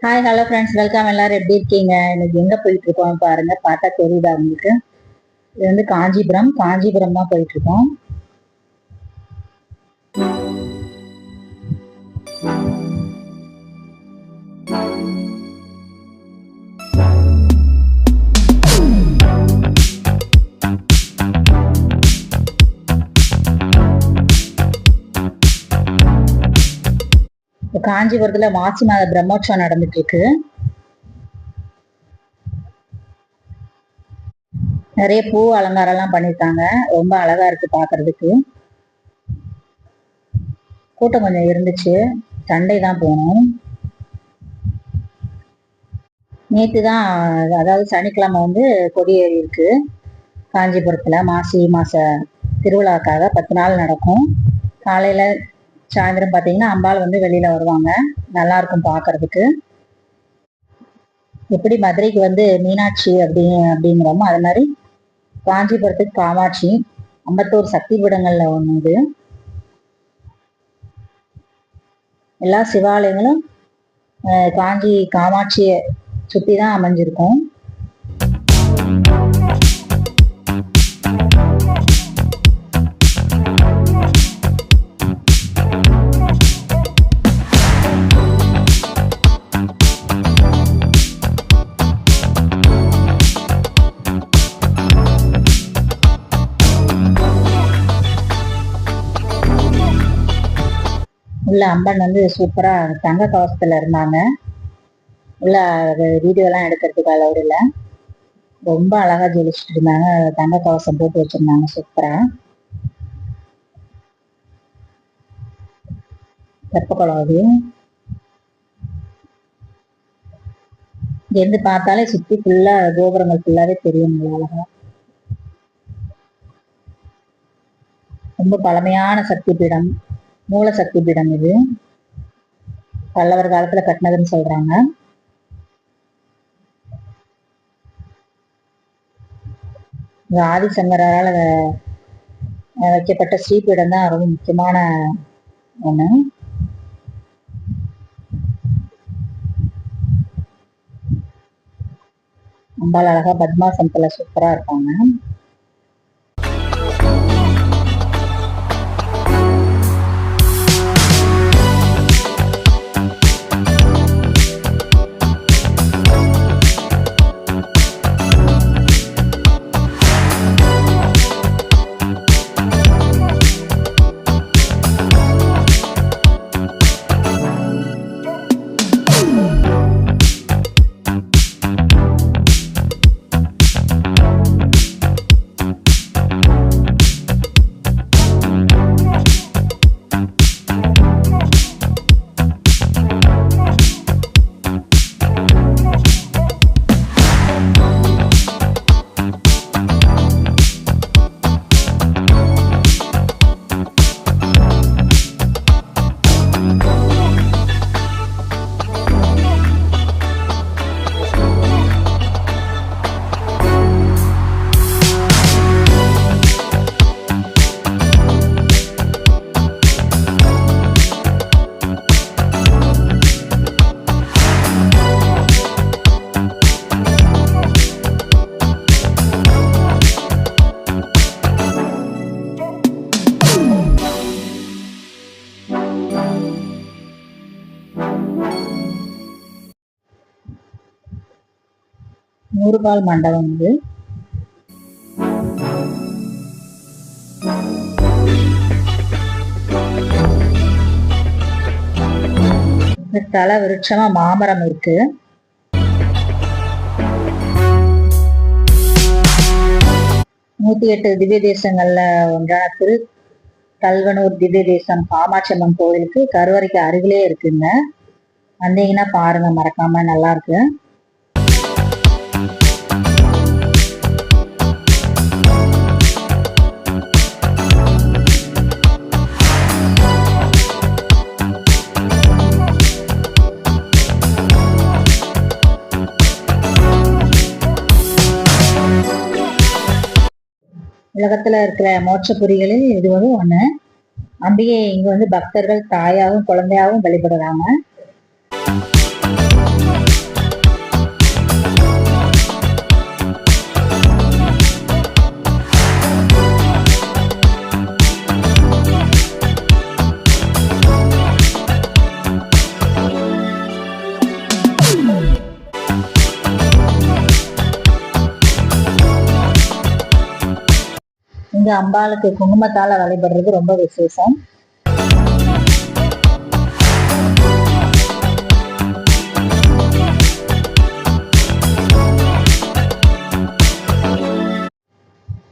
Hi hello friends, welcome. எல்லாரும் எப்படி இருக்கீங்க? இன்னைக்கு எங்க போயிட்டு இருக்கோம் பாருங்க. பார்த்தா தெரியுதா உங்களுக்கு? இது வந்து காஞ்சிபுரம் தான் போயிட்டு இருக்கோம். காஞ்சிபுரத்துல மாசி மாத பிரம்மோற்சவம் நடந்துட்டு இருக்கு. நிறைய பூ அலங்காரம் எல்லாம் பண்ணிருக்காங்க. ரொம்ப அழகா இருக்கு பாக்குறதுக்கு. கூட்டம் கொஞ்சம் இருந்துச்சு. சண்டை தான் போனோம். நேற்று தான், அதாவது சனிக்கிழமை வந்து கொடியேறி இருக்கு காஞ்சிபுரத்துல. மாசி மாச திருவிழாக்காக 10 நாள் நடக்கும். காலையில சாயந்தரம் பார்த்தீங்கன்னா அம்பாள் வந்து வெளியில வருவாங்க. நல்லா இருக்கும் பார்க்கறதுக்கு. எப்படி மதுரைக்கு வந்து மீனாட்சி அப்படிங்கிறோமோ அது மாதிரி காஞ்சிபுரத்துக்கு காமாட்சி. 51 சக்தி பீடங்கள்ல ஒண்ணு இது. எல்லா சிவாலயங்களும் காஞ்சி காமாட்சியை சுத்தி தான் அமைஞ்சிருக்கும். உள்ள அம்மன் வந்து சூப்பரா தங்க கவசத்துல இருந்தாங்க. உள்ள வீடியோ எல்லாம் எடுக்கிறதுக்கு அளவு இல்லை. ரொம்ப அழகா ஜொலிச்சுட்டு இருந்தாங்க. தங்க கவசம் போட்டு வச்சிருந்தாங்க சூப்பரா. தெப்பக்குளம் அது. இருந்து பார்த்தாலே சுத்தி ஃபுல்லா கோபுரங்கள் ஃபுல்லாவே தெரியும். அழகா ரொம்ப பழமையான சக்தி பீடம், மூல சக்தி பீடம் இது. பல்லவர் காலத்துல கட்டினதுன்னு சொல்றாங்க. ஆதிசங்கரால வைக்கப்பட்ட ஸ்ரீபீடம் தான் ரொம்ப முக்கியமான ஒண்ணு. அம்பாள் அழகா பத்மாசனத்துல சூப்பரா இருப்பாங்க. நூறுகால் மண்டபம் இது. தல விருட்சமா மாமரம் இருக்கு. நூத்தி 8 திவ்ய தேசங்கள்ல ஒன்றான திரு கல்வனூர் திவ்ய தேசம் காமாட்சி அம்மன் கோவிலுக்கு கருவறைக்கு அருகிலே இருக்குங்க. வந்தீங்கன்னா பாருங்க, மறக்காம. நல்லா இருக்கு. உலகத்துல இருக்கிற மோட்சபுரிகளில் இது வந்து ஒண்ணு. அம்பிகை இங்க வந்து பக்தர்கள் தாயாகவும் குழந்தையாகவும் வழிபடுறாங்க. இங்க அம்பாளுக்கு குங்குமத்தால வழிபடுறது ரொம்ப விசேஷம்.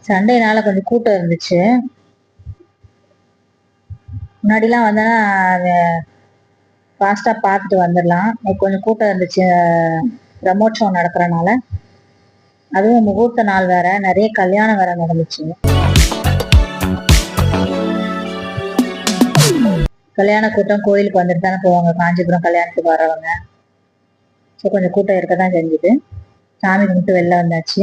சண்டேனால கொஞ்சம் கூட்டம் இருந்துச்சு. முன்னாடிலாம் வந்தேன்னா ஃபாஸ்டா பார்த்துட்டு வந்துடலாம். கொஞ்சம் கூட்டம் இருந்துச்சு பிரம்மோற்சவம் நடக்கிறனால. அதுவும் முகூர்த்த நாள் வேற, நிறைய கல்யாணம் வேற நடந்துச்சு. கல்யாண கூட்டம் கோயிலுக்கு வந்துட்டு தானே போவாங்க, காஞ்சிபுரம் கல்யாணத்துக்கு வரவங்க. ஸோ கொஞ்சம் கூட்டம் இருக்க தான் செஞ்சுது. சாமி கும்பிட்டு வெளில வந்தாச்சு.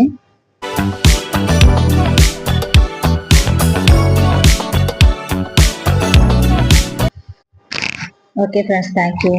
Okay friends, thank you.